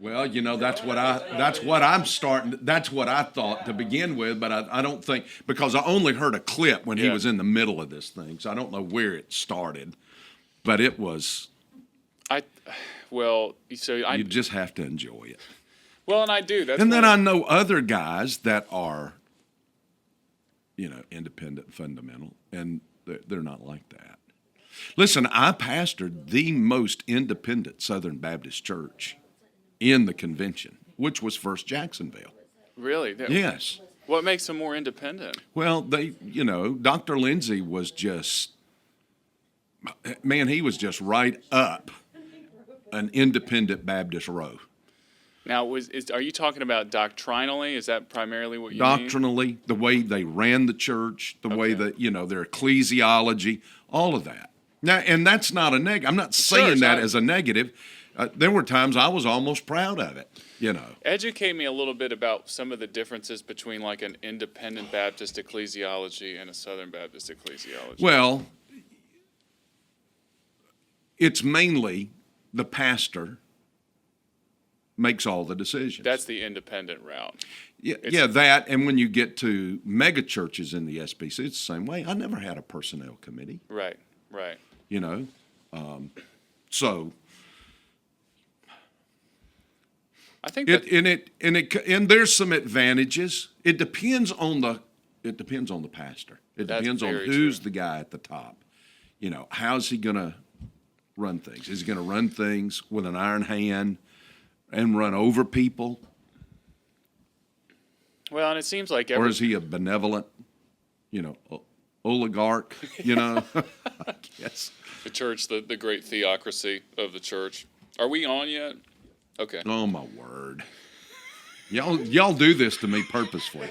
Well, that's what I thought to begin with, but I don't think, because I only heard a clip when he was in the middle of this thing, so I don't know where it started, but it was. You just have to enjoy it. Well, and I do. And then I know other guys that are, independent, fundamental, and they're not like that. Listen, I pastored the most independent Southern Baptist church in the convention, which was First Jacksonville. Really? Yes. What makes them more independent? Well, Dr. Lindsay was just, he was just right up an independent Baptist row. Now, are you talking about doctrinally? Is that primarily what you Doctrinally, the way they ran the church, the way that, their ecclesiology, all of that. Now, and that's not a negative. I'm not saying that as a negative. There were times I was almost proud of it, Educate me a little bit about some of the differences between like an independent Baptist ecclesiology and a Southern Baptist ecclesiology. Well, it's mainly the pastor makes all the decisions. That's the independent route. Yeah, that, and when you get to mega churches in the SBC, it's the same way. I never had a personnel committee. Right. So I think and there's some advantages. It depends on the pastor. It depends on who's the guy at the top. How's he going to run things? Is he going to run things with an iron hand and run over people? Well, and it seems like or is he a benevolent, oligarch? I guess. The church, the great theocracy of the church. Are we on yet? Okay. Oh my word! Y'all do this to me purposefully.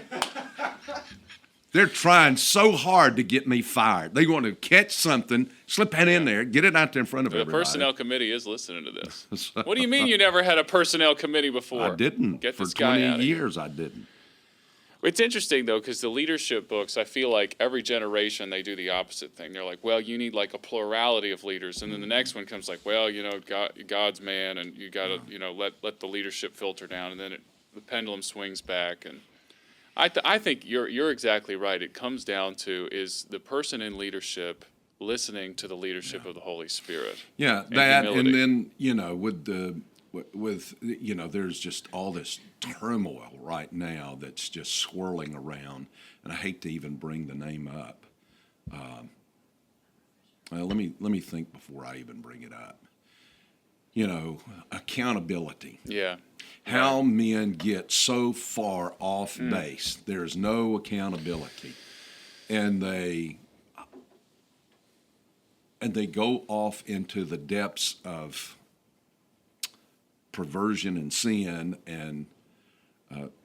They're trying so hard to get me fired. They want to catch something, slip that in there, get it out there in front of everybody. The personnel committee is listening to this. What do you mean you never had a personnel committee before? I didn't. For 20 years, I didn't. It's interesting, though, because the leadership books, I feel like every generation they do the opposite thing. They're like, well, you need like a plurality of leaders. And then the next one comes like, well, God's man, and you got to, let the leadership filter down. And then the pendulum swings back. And I think you're exactly right. It comes down to is the person in leadership listening to the leadership of the Holy Spirit. Yeah, that, humility. And then, with there's just all this turmoil right now that's just swirling around, and I hate to even bring the name up. Well, let me think before I even bring it up. Accountability. Yeah. How men get so far off base. There's no accountability, and they go off into the depths of perversion and sin, and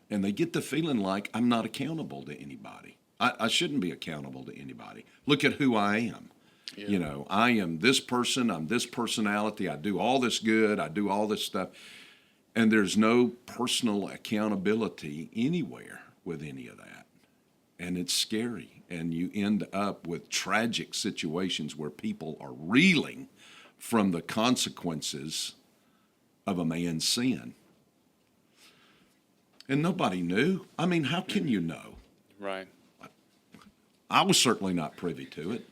they get the feeling like I'm not accountable to anybody. I shouldn't be accountable to anybody. Look at who I am. Yeah. I am this person. I'm this personality. I do all this good. I do all this stuff. And there's no personal accountability anywhere with any of that. And it's scary. And you end up with tragic situations where people are reeling from the consequences of a man's sin. And nobody knew. I mean, how can you know? Right. I was certainly not privy to it.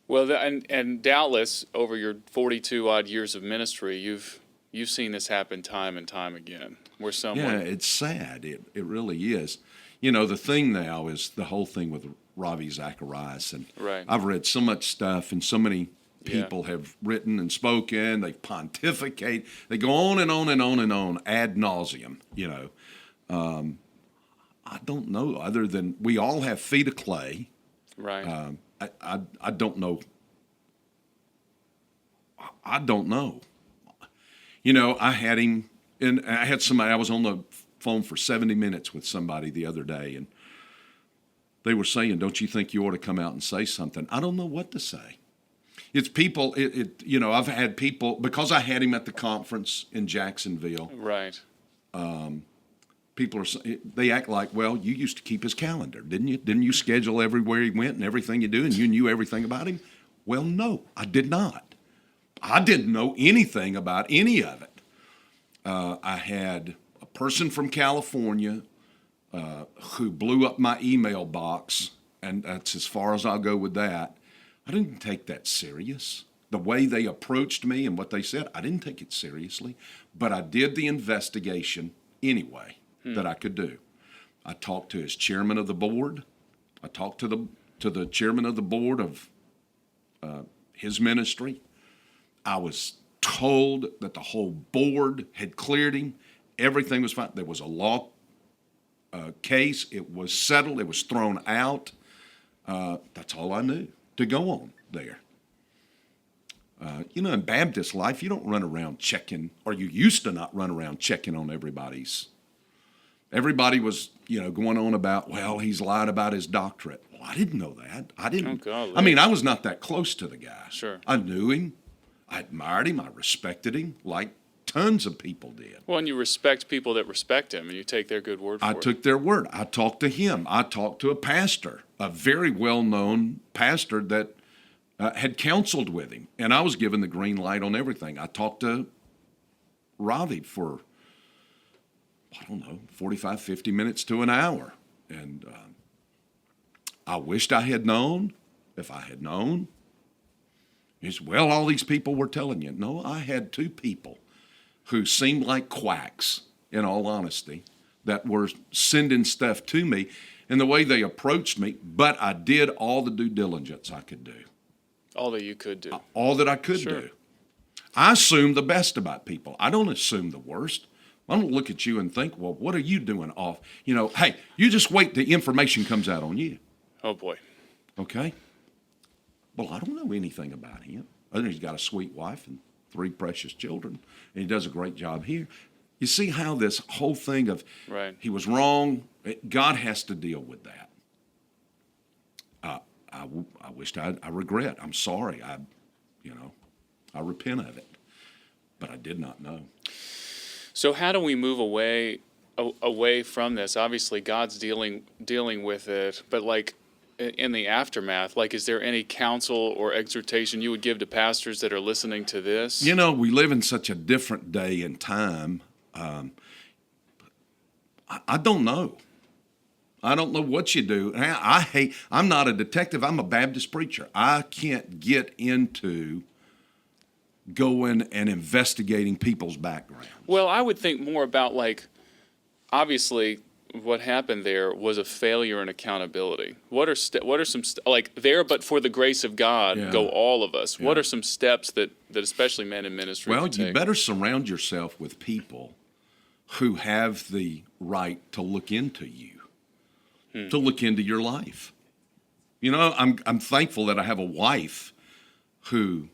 Well, and doubtless over your 42 odd years of ministry, you've seen this happen time and time again. Where someone it's sad. It really is. The thing now is the whole thing with Ravi Zacharias, and right. I've read so much stuff, and so many people have written and spoken. They pontificate. They go on and on and on and on ad nauseum. I don't know, other than we all have feet of clay. Right. I don't know. I don't know. I had him, and I had somebody. I was on the phone for 70 minutes with somebody the other day, and they were saying, "Don't you think you ought to come out and say something?" I don't know what to say. It's people. I've had people, because I had him at the conference in Jacksonville. Right. People they act like, well, you used to keep his calendar, didn't you? Didn't you schedule everywhere he went and everything you do, and you knew everything about him? Well, no, I did not. I didn't know anything about any of it. I had a person from California who blew up my email box, and that's as far as I'll go with that. I didn't take that serious. The way they approached me and what they said, I didn't take it seriously, but I did the investigation anyway that I could do. I talked to his chairman of the board. I talked to the chairman of the board of his ministry. I was told that the whole board had cleared him. Everything was fine. There was a law case. It was settled. It was thrown out. That's all I knew to go on there. In Baptist life, you don't run around checking, or you used to not run around checking on everybody's. Everybody was, going on about, well, he's lied about his doctorate. Well, I didn't know that. I didn't. Oh, I mean, I was not that close to the guy. Sure. I knew him. I admired him. I respected him like tons of people did. Well, and you respect people that respect him, and you take their good word for it. I took their word. I talked to him. I talked to a pastor, a very well-known pastor that had counseled with him, and I was given the green light on everything. I talked to Ravi for, 45, 50 minutes to an hour, and I wished I had known. If I had known, he said, well, all these people were telling you. No, I had two people who seemed like quacks, in all honesty, that were sending stuff to me, and the way they approached me, but I did all the due diligence I could do. All that you could do. All that I could do. I assume the best about people. I don't assume the worst. I don't look at you and think, well, what are you doing off? Hey, you just wait till the information comes out on you. Oh, boy. Okay? Well, I don't know anything about him. Other than he's got a sweet wife and 3 precious children, and he does a great job here. You see how this whole thing of he was wrong, God has to deal with that. I wished I regret. I'm sorry. I repent of it, but I did not know. So how do we move away from this? Obviously, God's dealing with it, but like in the aftermath, like, is there any counsel or exhortation you would give to pastors that are listening to this? We live in such a different day and time. I don't know. I don't know what you do. I'm not a detective. I'm a Baptist preacher. I can't get into going and investigating people's backgrounds. Well, I would think more about, like, obviously what happened there was a failure in accountability. What are some there, but for the grace of God, go all of us. Yeah. What are some steps that especially men in ministry can take? You better surround yourself with people who have the right to look into you. To look into your life. I'm thankful that I have a wife who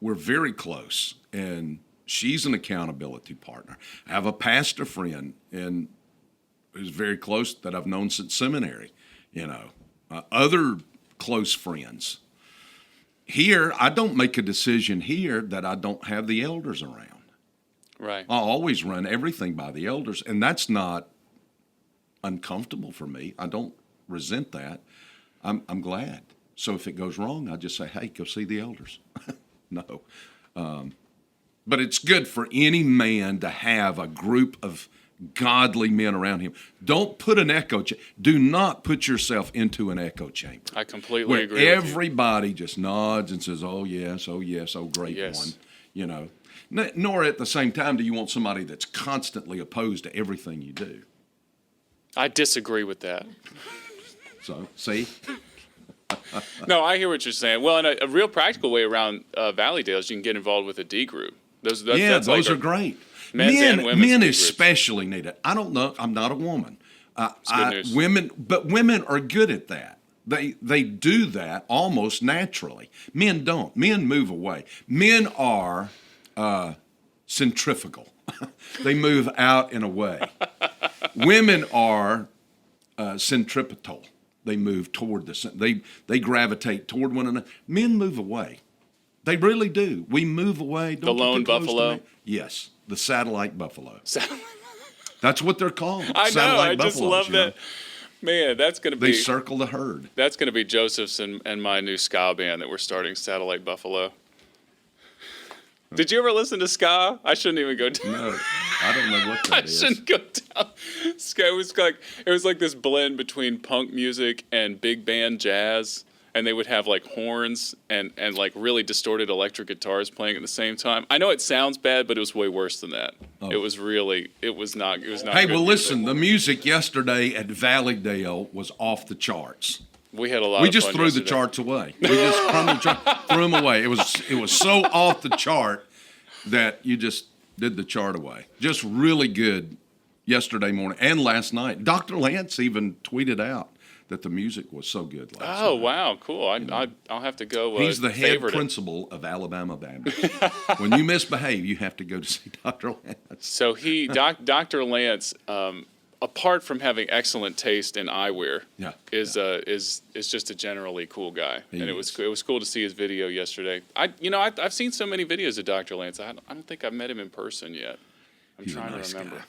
we're very close, and she's an accountability partner. I have a pastor friend and who's very close that I've known since seminary. Other close friends. Here, I don't make a decision here that I don't have the elders around. Right. I always run everything by the elders, and that's not uncomfortable for me. I don't resent that. I'm glad. So if it goes wrong, I just say, hey, go see the elders. No. But it's good for any man to have a group of godly men around him. Don't put an echo chamber. Do not put yourself into an echo chamber. I completely where agree everybody just nods and says, oh, yes, oh, great one. Nor at the same time do you want somebody that's constantly opposed to everything you do. I disagree with that. So, see? No, I hear what you're saying. Well, in a real practical way around Valleydale is you can get involved with a D group. Those are great. Men's and women's men especially need it. I don't know. I'm not a woman. Women are good at that. They do that almost naturally. Men don't. Men move away. Men are centrifugal. They move out and away. Women are centripetal. They move toward they gravitate toward one another. Men move away. They really do. We move away. The lone buffalo? Yes, the satellite buffalo. That's what they're called. I know. I just love that. Man, that's going to be... They circle the herd. That's going to be Joseph's and my new ska band that we're starting, Satellite Buffalo. Did you ever listen to ska? I shouldn't even go to... No. I don't know what that I is. shouldn't go down. It was like this blend between punk music and big band jazz, and they would have like horns and like really distorted electric guitars playing at the same time. I know it sounds bad, but it was way worse than that. Oh. It was not. Hey, good well, music. listen, the music yesterday at Valleydale was off the charts. We had a lot. We of just fun threw the yesterday. charts away. We just crumbled threw them away. It was so off the chart that you just did the chart away. Just really good yesterday morning and last night. Dr. Lance even tweeted out that the music was so good last night. Oh wow, cool! I'll have to go. He's the head favorite it. principal of Alabama Baptist. When you misbehave, you have to go to see Dr. Lance. So Dr. Lance, apart from having excellent taste in eyewear, is just a generally cool guy, and it was cool to see his video yesterday. I've seen so many videos of Dr. Lance. I don't think I've met him in person yet. I'm He's a trying nice to remember. guy.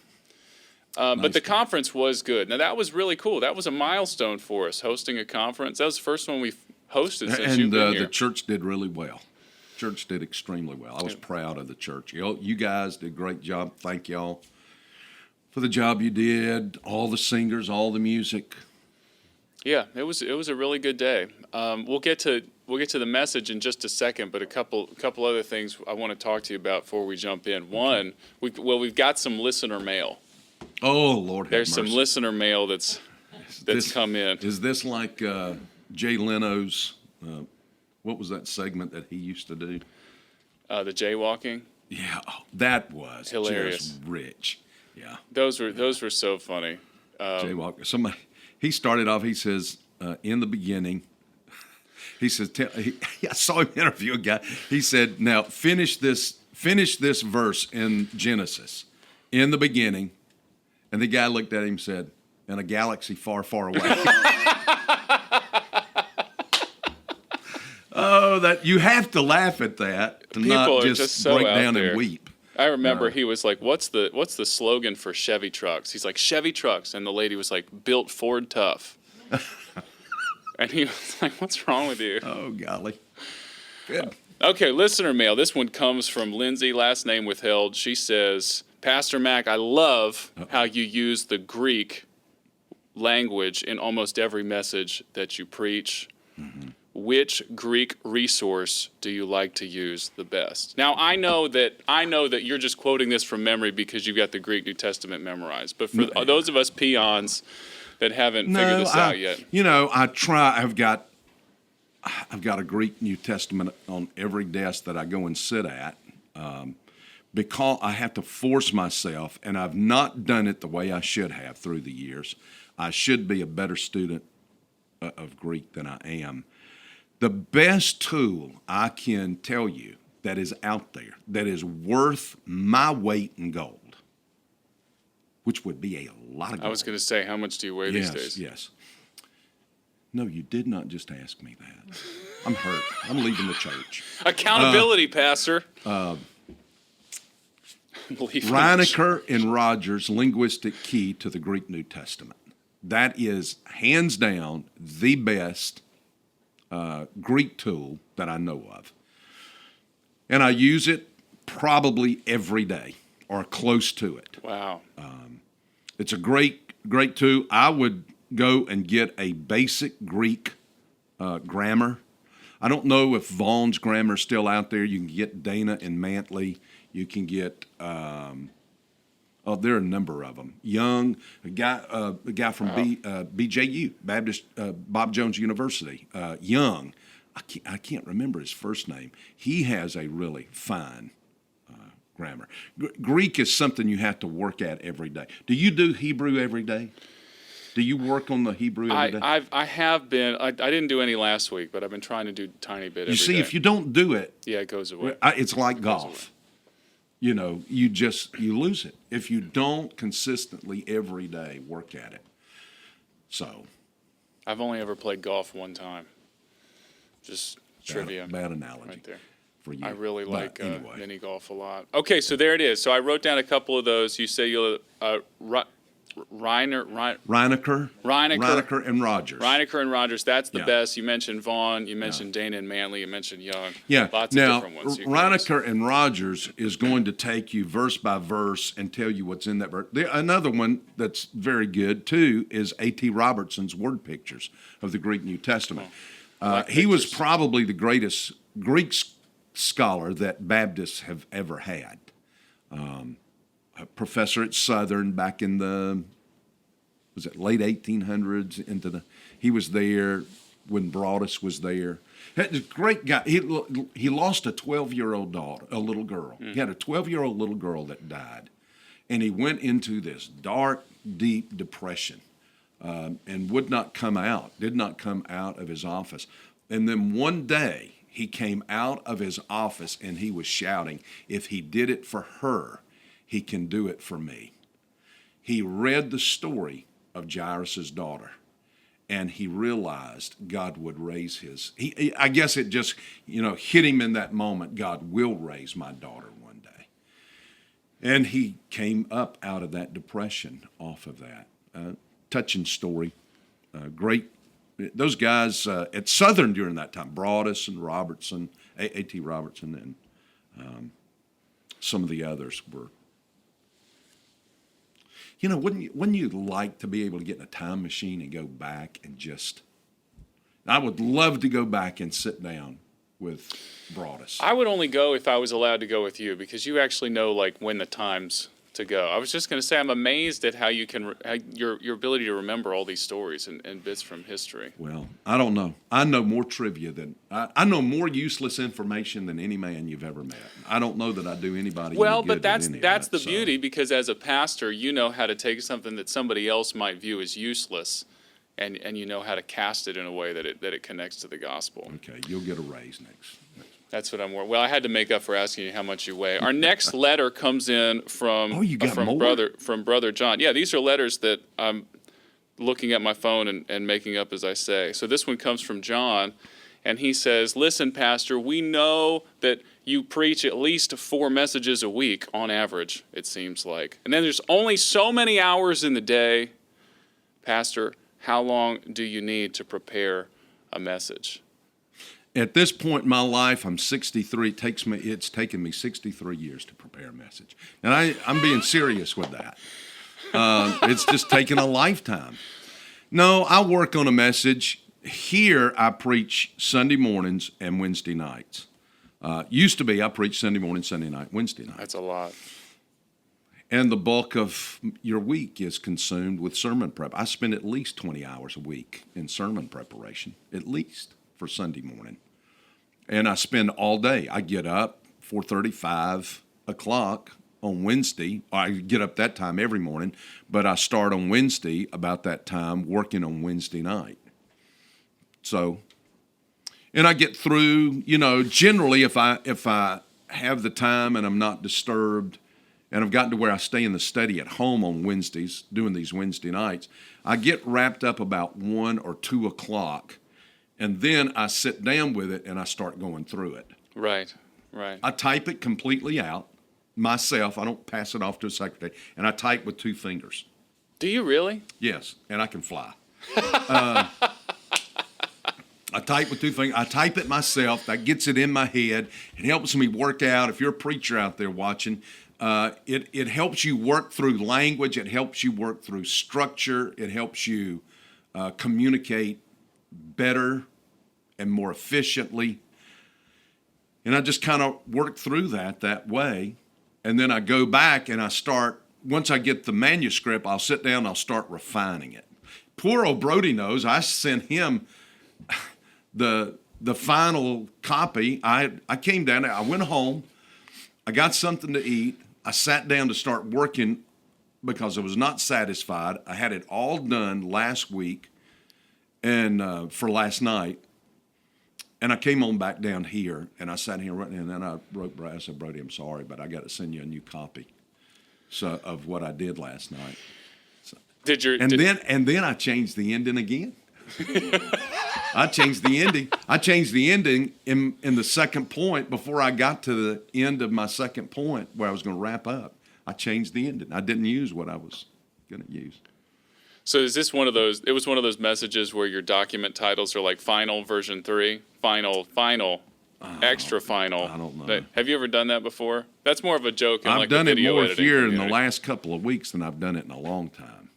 But the guy. conference was good. Now that was really cool. That was a milestone for us, hosting a conference. That was the first one we've hosted since you've been here. The church did really well. Church did extremely well. I was proud of the church. You guys did a great job. Thank y'all for the job you did. All the singers, all the music. Yeah, it was a really good day. We'll get to the message in just a second, but a couple other things I want to talk to you about before we jump in. One, we've got some listener mail. Oh, Lord have There's mercy. some listener mail that's come in. Is this like Jay Leno's, what was that segment that he used to do? The jaywalking. Yeah, that was Hilarious. just rich. Yeah. Those were so funny. Jaywalker. Somebody, he started off, he says, in the beginning, he says, I saw him interview a guy. He said, now finish this verse in Genesis. In the beginning. And the guy looked at him and said, in a galaxy far, far away. Oh, that you have to laugh at that to People not are just just so break out down there. and weep. I remember he was like, "What's the slogan for Chevy trucks?" He's like, "Chevy trucks," and the lady was like, "Built Ford tough." And he was like, "What's wrong with you?" Oh, golly. Good. Okay, listener mail. This one comes from Lindsay, last name withheld. She says, Pastor Mac, I love how you use the Greek language in almost every message that you preach. Mm-hmm. Which Greek resource do you like to use the best? Now, I know that you're just quoting this from memory because you've got the Greek New Testament memorized. But for those of us peons that haven't figured this out yet. I try. I've got a Greek New Testament on every desk that I go and sit at because I have to force myself, and I've not done it the way I should have through the years. I should be a better student of Greek than I am. The best tool I can tell you that is out there, that is worth my weight in gold, which would be a lot of gold. I was going to say, how much do you weigh these days? Yes. No, you did not just ask me that. I'm hurt. I'm leaving the church. Accountability, Pastor. Reinecker and Rogers' Linguistic Key to the Greek New Testament. That is, hands down, the best Greek tool that I know of. And I use it probably every day or close to it. Wow. It's a great tool. I would go and get a basic Greek grammar. I don't know if Vaughn's grammar is still out there. You can get Dana and Mantley. You can get, there are a number of them. Young, a guy from BJU, Baptist Bob Jones University. Young, I can't remember his first name. He has a really fine grammar. Greek is something you have to work at every day. Do you do Hebrew every day? Do you work on the Hebrew every day? I have been. I didn't do any last week, but I've been trying to do a tiny bit every day. You see, if you don't do it, it goes away. It's like golf. You lose it if you don't consistently every day work at it. So, I've only ever played golf one time. Just trivia. Bad analogy right there. For you. I really like anyway. mini golf a lot. Okay, so there it is. So I wrote down a couple of those. You say you'll Reinecker and Rogers. Reinecker and Rogers, that's the best. You mentioned Vaughn, you mentioned Dana and Manley, you mentioned Young. Yeah. Lots now, of different ones. Reinecker and Rogers is going to take you verse by verse and tell you what's in that verse. Another one that's very good, too, is A.T. Robertson's Word Pictures of the Greek New Testament. He was probably the greatest Greek scholar that Baptists have ever had. A professor at Southern back in the late 1800s he was there when Broadus was there. He great guy. He lost a 12-year-old daughter, a little girl. He had a 12-year-old little girl that died, and he went into this dark, deep depression, and did not come out of his office. And then one day he came out of his office and he was shouting, "If he did it for her, he can do it for me." He read the story of Jairus' daughter, and he realized God would raise I guess it just, hit him in that moment. God will raise my daughter one day. And he came up out of that depression off of that. Touching story. Great. Those guys at Southern during that time, Broadus and Robertson, A.T. Robertson, and some of the others were. Wouldn't you like to be able to get in a time machine and go back and I would love to go back and sit down with Broadus. I would only go if I was allowed to go with you, because you actually know when the time's to go. I was just going to say, I'm amazed at how you can, your ability to remember all these stories and bits from history. Well, I don't know. I know more trivia I know more useless information than any man you've ever met. I don't know that I do anybody any good. But that's the beauty, because as a pastor, you know how to take something that somebody else might view as useless, and you know how to cast it in a way that it connects to the gospel. Okay, you'll get a raise next. That's what I'm worried. Well, I had to make up for asking you how much you weigh. Our next letter comes in from brother John. Yeah, these are letters that I'm looking at my phone and making up as I say. So this one comes from John, and he says, "Listen, Pastor, we know that you preach at least 4 messages a week on average, it seems like. And then there's only so many hours in the day. Pastor, how long do you need to prepare a message?" At this point in my life, I'm 63. It's taken me 63 years to prepare a message. And I'm being serious with that. It's just taken a lifetime. No, I work on a message. Here, I preach Sunday mornings and Wednesday nights. Used to be, I preach Sunday morning, Sunday night, Wednesday night. That's a lot. And the bulk of your week is consumed with sermon prep. I spend at least 20 hours a week in sermon preparation, at least for Sunday morning. And I spend all day. I get up 4:30, 5 o'clock on Wednesday. I get up that time every morning, but I start on Wednesday about that time working on Wednesday night. So, and I get through, generally if I have the time and I'm not disturbed, and I've gotten to where I stay in the study at home on Wednesdays, doing these Wednesday nights, I get wrapped up about 1 or 2 o'clock. And then I sit down with it and I start going through it. Right. I type it completely out myself. I don't pass it off to a secretary. And I type with 2 fingers. Do you really? Yes, and I can fly. I type with 2 fingers. I type it myself. That gets it in my head. It helps me work out. If you're a preacher out there watching, it helps you work through language. It helps you work through structure. It helps you communicate better and more efficiently. And I just kind of work through that way. And then I go back and once I get the manuscript, I'll sit down and I'll start refining it. Poor old Brody knows I sent him the final copy. I came down there, I went home, I got something to eat, I sat down to start working because I was not satisfied. I had it all done last week. And for last night, and I came on back down here, and I sat here, and then I wrote Brad. I said, "Brody, I'm sorry, but I got to send you a new copy of what I did last night." So, then I changed the ending again. I changed the ending. I changed the ending in the second point before I got to the end of my second point where I was going to wrap up. I changed the ending. I didn't use what I was going to use. So is this one of those? It was one of those messages where your document titles are like Final Version 3, Final, Extra Final. I don't know. Have you ever done that before? That's more of a joke. I've done it more here in the community. last couple of weeks than I've done it in a long time.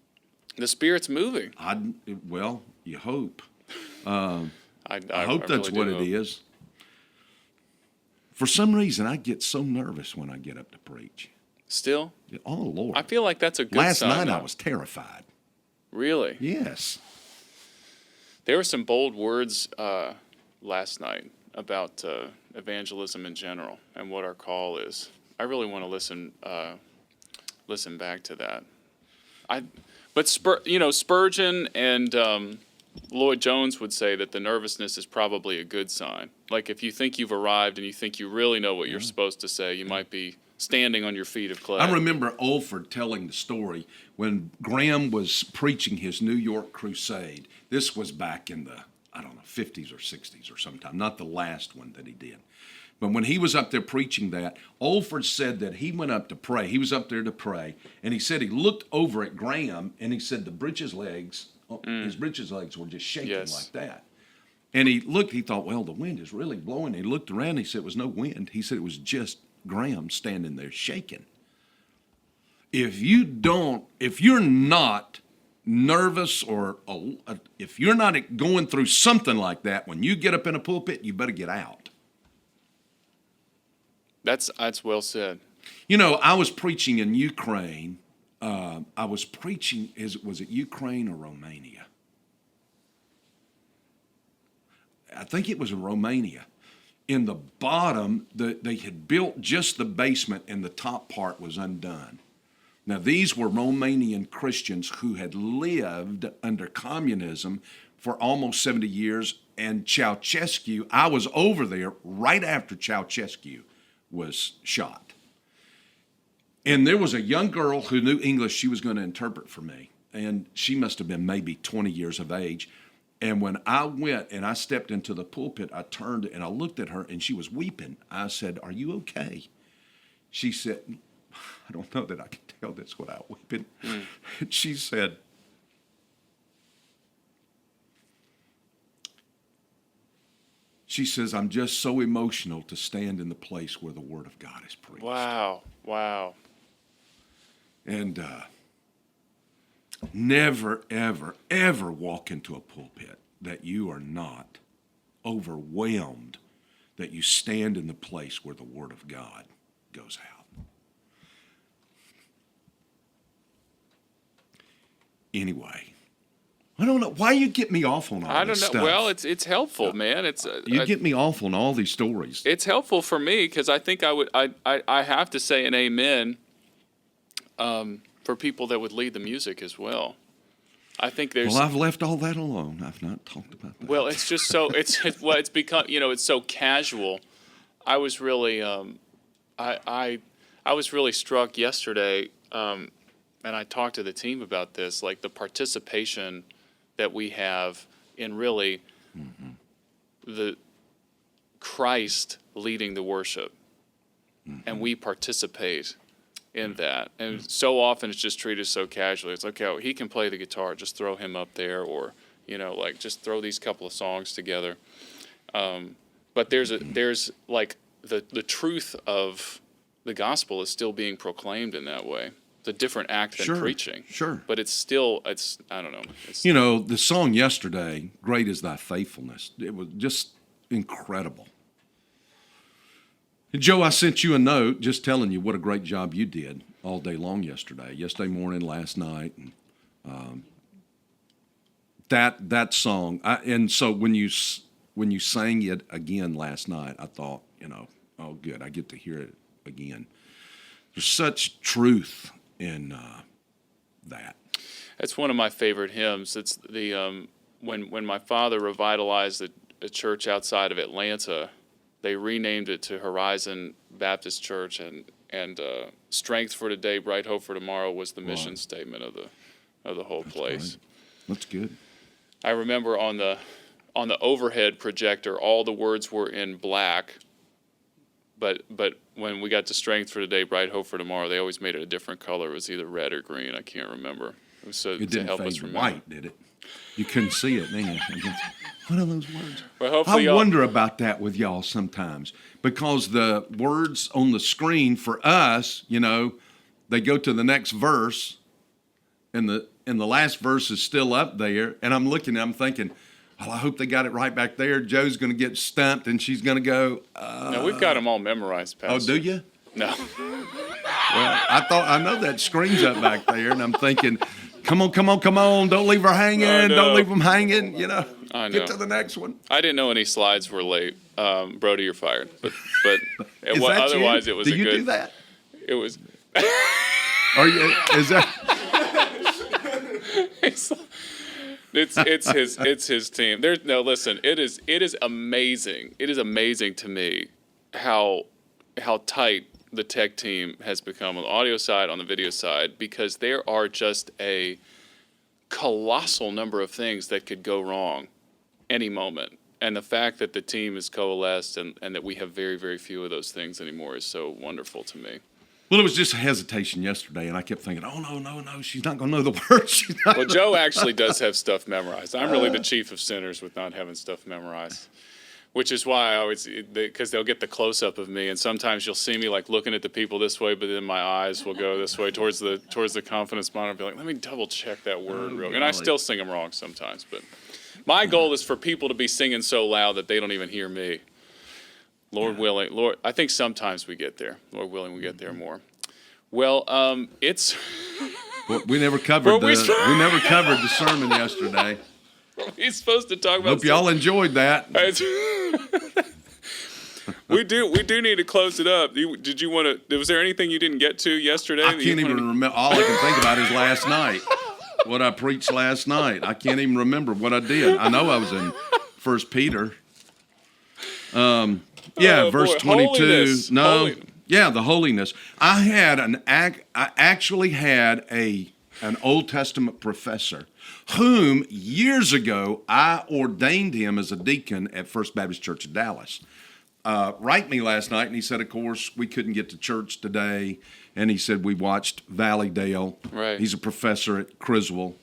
The Spirit's moving. Well, you hope. I hope that's really what do it hope. is. For some reason, I get so nervous when I get up to preach. Still? Oh, Lord. I feel like that's a good Last sign. night though. I was terrified. Really? Yes. There were some bold words last night about evangelism in general and what our call is. I really want to listen back to that. But Spurgeon and Lloyd Jones would say that the nervousness is probably a good sign. Like if you think you've arrived and you think you really know what you're supposed to say, you might be standing on your feet of clay. I remember Olford telling the story when Graham was preaching his New York crusade. This was back in the, 50s or 60s or sometime, not the last one that he did. But when he was up there preaching that, Olford said that he went up to pray. He was up there to pray, and he said he looked over at Graham, and he said his britches legs were just shaking like that. And he thought, well, the wind is really blowing. He looked around, he said it was no wind. He said it was just Graham standing there shaking. If you're not nervous or if you're not going through something like that, when you get up in a pulpit, you better get out. That's well said. I was preaching in Ukraine. Was it Ukraine or Romania? I think it was in Romania. In the bottom, they had built just the basement and the top part was undone. Now, these were Romanian Christians who had lived under communism for almost 70 years, and Ceausescu, I was over there right after Ceausescu was shot. And there was a young girl who knew English. She was going to interpret for me, and she must have been maybe 20 years of age. And when I went and I stepped into the pulpit, I turned and I looked at her, and she was weeping. I said, "Are you okay?" She said, "I don't know that I can tell this without weeping." And she said, "I'm just so emotional to stand in the place where the Word of God is preached." Wow. And never, ever, ever walk into a pulpit that you are not overwhelmed, that you stand in the place where the Word of God goes out. Anyway, I don't know why you get me off on all I this don't know. stuff. Well, it's helpful, man. It's you get me off on all these stories. It's helpful for me because I think I have to say an amen for people that would lead the music as well. I think there's. Well, I've left all that alone. I've not talked about that. Well, it's just so it's become it's so casual. I was really I was really struck yesterday, and I talked to the team about this, like the participation that we have in really the Christ leading the worship, and we participate in that. And so often it's just treated so casually. It's like, oh, he can play the guitar, just throw him up there, or like just throw these couple of songs together. But there's like the truth of the gospel is still being proclaimed in that way. It's a different act than preaching. Sure. But it's still, I don't know. The song yesterday, "Great is Thy Faithfulness," it was just incredible. And Joe, I sent you a note just telling you what a great job you did all day long yesterday morning, last night. And that song, and so when you sang it again last night, I thought, oh, good, I get to hear it again. There's such truth in that. It's one of my favorite hymns. It's the when my father revitalized a church outside of Atlanta, they renamed it to Horizon Baptist Church, and "Strength for Today, Bright Hope for Tomorrow" was the mission statement of the whole place. Right. That's good. I remember on the overhead projector, all the words were in black, but when we got to Strength for Today, Bright Hope for Tomorrow, they always made it a different color. It was either red or green. I can't remember. It was so It to didn't help us fade remember. white, did it? You couldn't see it, man. What are those words? Well, hopefully I y'all- wonder about that with y'all sometimes because the words on the screen for us, they go to the next verse, and the last verse is still up there, and I'm looking, I'm thinking, well, I hope they got it right back there. Joe's going to get stumped, and she's going to go. No, we've got them all memorized, Pastor. Oh, do you? No. Well, I know that screen's up back there, and I'm thinking, come on, don't leave her hanging, I know. don't leave them hanging, I know. Get to the next one. I didn't know any slides were late. Brody, you're fired. But Is that otherwise you? it was do a you good. do that? It was. Are you? Is that? It's his team. Listen. It is amazing. It is amazing to me how tight the tech team has become on the audio side, on the video side, because there are just a colossal number of things that could go wrong any moment. And the fact that the team is coalesced and that we have very, very few of those things anymore is so wonderful to me. Well, it was just a hesitation yesterday, and I kept thinking, oh, no, she's not going to know the words. Well, Joe actually does have stuff memorized. I'm really the chief of sinners with not having stuff memorized, which is why I always, because they'll get the close-up of me, and sometimes you'll see me like looking at the people this way, but then my eyes will go this way towards the confidence monitor and be like, let me double-check that word real. And I still sing them wrong sometimes, but my goal is for people to be singing so loud that they don't even hear me. Lord willing, I think sometimes we get there. Lord willing, we get there more. Well, it's. Well, we never covered the sermon yesterday. He's supposed to talk about. Hope y'all enjoyed that. We do need to close it up. Did you want to? Was there anything you didn't get to yesterday? I can't even remember. All I can think about is last night. What I preached last night. I can't even remember what I did. I know I was in 1 Peter. Verse 22. Holiness. No. Holiness. Yeah, the holiness. I actually had an Old Testament professor whom years ago I ordained him as a deacon at First Baptist Church of Dallas. Write me last night, and he said, of course, we couldn't get to church today. And he said, we watched Valley Dale. Right. He's a professor at Criswell,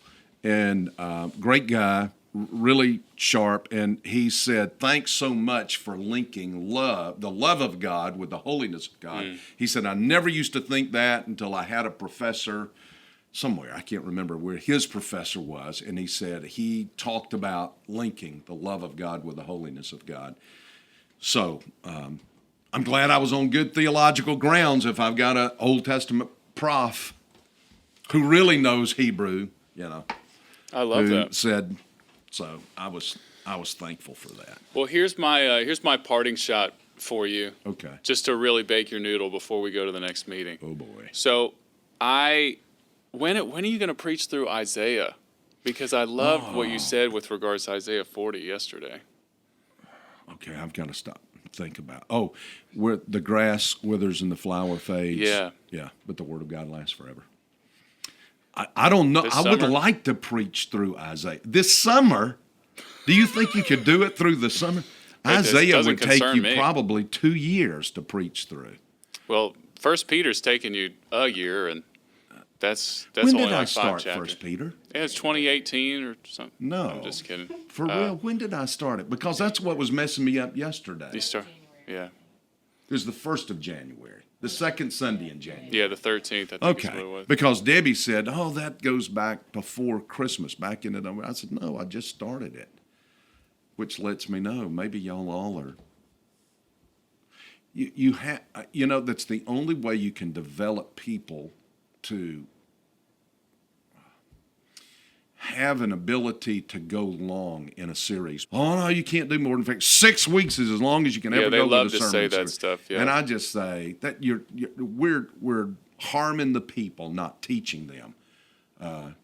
and great guy, really sharp. And he said, thanks so much for linking the love of God with the holiness of God. He said, I never used to think that until I had a professor somewhere. I can't remember where his professor was. And he said he talked about linking the love of God with the holiness of God. So I'm glad I was on good theological grounds if I've got an Old Testament prof who really knows Hebrew, I love who that. said, so I was thankful for that. Well, here's my parting shot for you. Okay. Just to really bake your noodle before we go to the next meeting. Oh boy. So, when are you going to preach through Isaiah? Because I loved what you said with regards to Isaiah 40 yesterday. Okay, I've got to stop and think about. Oh, where the grass withers and the flower fades. Yeah, but the word of God lasts forever. I don't know. I would like to preach through Isaiah this summer. Do you think you could do it through the summer? Isaiah would take you probably 2 years to preach through. Well, 1 Peter's taken you a year, and that's when only did I like 5 start chapters. 1 Peter? Yeah, it's 2018 or something. No, I'm just kidding. For real, when did I start it? Because that's what was messing me up yesterday. You start, yeah. It was the 1st of January, the second Sunday in January. Yeah, the 13th. I think is what it Okay, was. because Debbie said, "Oh, that goes back before Christmas, back in it." I said, "No, I just started it," which lets me know maybe y'all all are. You have, that's the only way you can develop people to have an ability to go long in a series. Oh no, you can't do more than 6 weeks is as long as you can ever they go love with a to sermon say that series. stuff. Yeah. And I just say that we're harming the people, not teaching them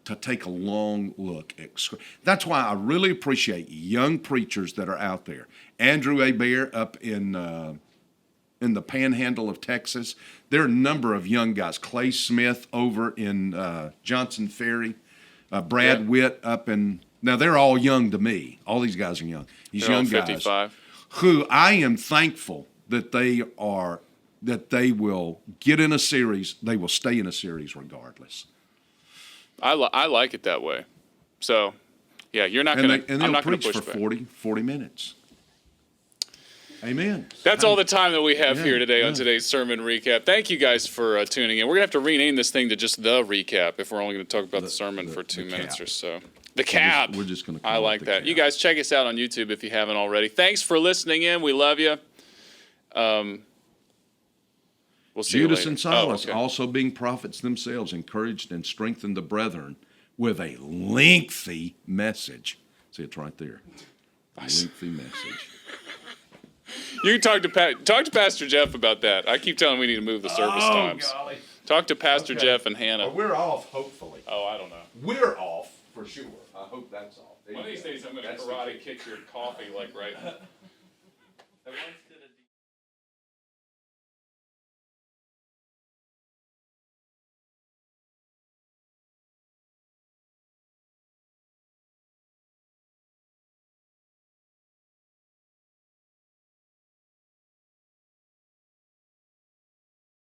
to take a long look at. That's why I really appreciate young preachers that are out there. Andrew A. Bear up in the Panhandle of Texas. There are a number of young guys. Clay Smith over in Johnson Ferry. Brad Witt up in, now they're all young to me. All these guys are young. These They're young all 55. guys who I am thankful that they are that they will get in a series, they will stay in a series regardless. I like it that way. So, yeah, you're not And, going to. and I'm they'll not going to preach push for back. 40 minutes. Amen. That's all the time that we have Yeah, here today on yeah. today's sermon recap. Thank you guys for tuning in. We're going to have to rename this thing to just the recap if we're only going to talk about the sermon for 2 minutes cap. or so. The cap. We're just going to. I like that. You guys check us out on YouTube if you haven't already. Thanks for listening in. We love you. We'll see Judas you later. and Silas, Oh, okay. also being prophets themselves, encouraged and strengthened the brethren with a lengthy message. See, it's right there. A lengthy message. You can talk to Pastor Jeff about that. I keep telling him we need to move the service times. Golly. Talk to Pastor Okay. Jeff and Hannah. We're off, hopefully. Oh, I don't know. We're off, for sure. I hope that's off. One of these days I'm going to karate kick your coffee like right.